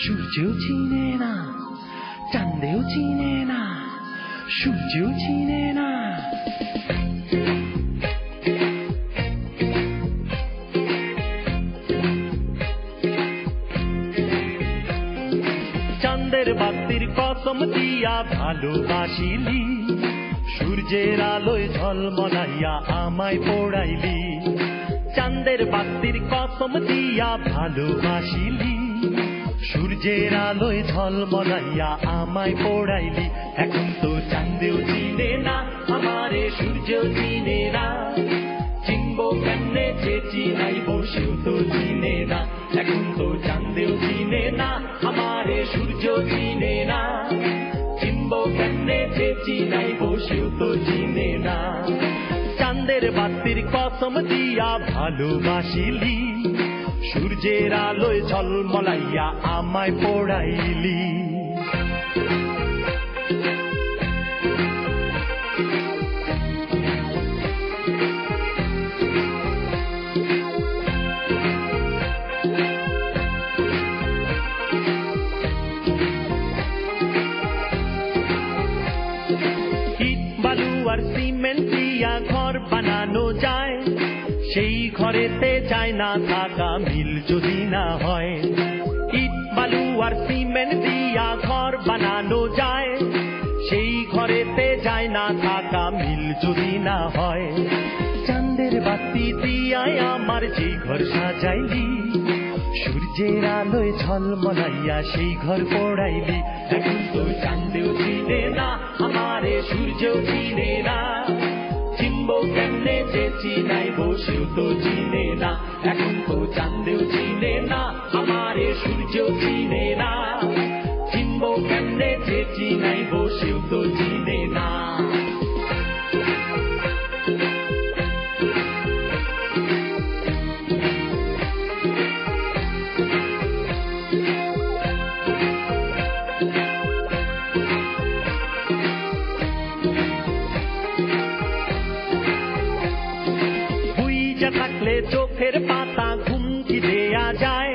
সূর্যও চিনে না, চাঁদেও চিনে না, সূর্যও চিনে না। চাঁদের বাতির কসম দিয়া ভালোবাসিলি, সূর্যের আলোয় ঝলমলাইয়া আমায় পোড়াইলি। চাঁদের বাতির কসম দিয়া ভালোবাসিলি, সূর্যের আলোয় ঝলমলাইয়া আমায় পোড়াইলি। এখন তো চাঁদেও চিনে না আমারে, সূর্যও চিনে না। চিনবো কেমনে যে চিনাইব, সেও তো চিনে না। এখন তো চাঁদেও চিনে না আমারে, সূর্যও চিনে না। চিনবো কেমনে যে চিনাইব, সেও তো চিনে না। চাঁদের বাতির কসম দিয়া ভালোবাসিলি, সূর্যের আলোয় ঝলমলাইয়া আমায় পোড়াইলি। ইট বালু আর সিমেন্ট দিয়া ঘর বানানো যায়, সেই ঘরেতে যায় না থাকা মিল যদি না হয়। ইট বালু আর সিমেন্ট দিয়া ঘর বানানো যায়, সেই ঘরেতে যায় না থাকা মিল যদি না হয়। চাঁদের বাতি দিয়ায় আমার যে ঘর সাজাইলি, সূর্যের আলোয় ঝলমলাইয়া সেই ঘর পোড়াইলি। এখন তো চাঁদেও চিনে না আমারে, সূর্যও চিনে না। চিনবো কেমনে যে চিনাইব, সেও তো চিনে না। এখন তো চাঁদেও চিনে না আমারে, সূর্যও চিনে না। চিনবো কেমনে যে চিনাইব, সেও তো চিনে না। থাকলে চোখের পাতা ঘুম কি দেয়া যায়,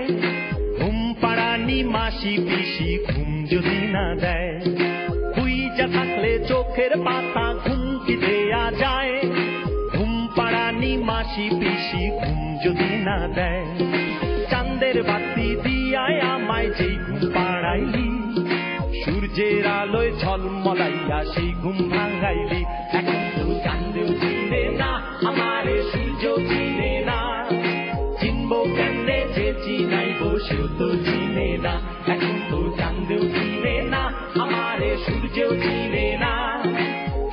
ঘুম পাড়ানি মাসি পিসি ঘুম যদি না দেয়। হুইজা থাকলে চোখের পাতা ঘুম কি দেয়া যায়, ঘুম পাড়ানি মাসি পিসি ঘুম যদি না দেয়। চাঁদের বাতি দিয়ায় আমায় যেই ঘুম পাড়াইলি, সূর্যের আলোয় ঝলমলাইয়া সেই ঘুম ভাঙাইলি। এখন তো চাঁদেও চিনে না আমারে, সূর্যও চিনে না। চিনবো কেমনে যে চিনাইব, সেও তো চিনে না। এখন তো চাঁদেও চিনে না আমারে, সূর্যও চিনে না।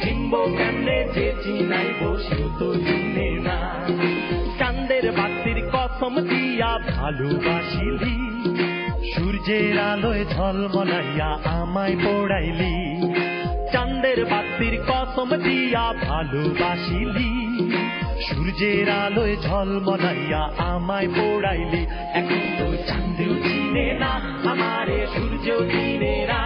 চিনবো কেমনে যে চিনাইব, সেও তো চিনে না। চাঁদের বাতির কসম দিয়া ভালোবাসিলি, সূর্যের আলোয় ঝলমলাইয়া আমায় পোড়াইলি। চাঁদের বাতির কসম দিয়া ভালোবাসিলি, সূর্যের আলোয় ঝলমলাইয়া আমায় পোড়াইলি। এখন তো চাঁদেও চিনে না আমারে, সূর্যও চিনে না।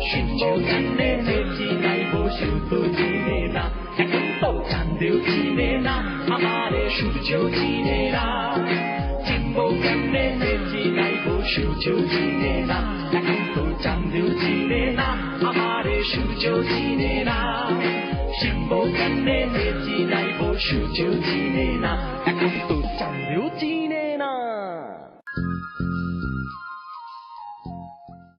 সূর্যও চিনে যে চিনাইব, সেও তো চিনে না। এখন তো চাঁদেও চিনে না আমারে, সূর্যও চিনে না। চিনবো কেমনে যে চিনাইব, সূর্যও চিনে না। এখন তো চাঁদেও চিনে না আমারে, সূর্যও চিনে না। চিনবো কেমনে যে চিনাইব, সূর্যও চিনে না। এখন তো চাঁদেও চিনে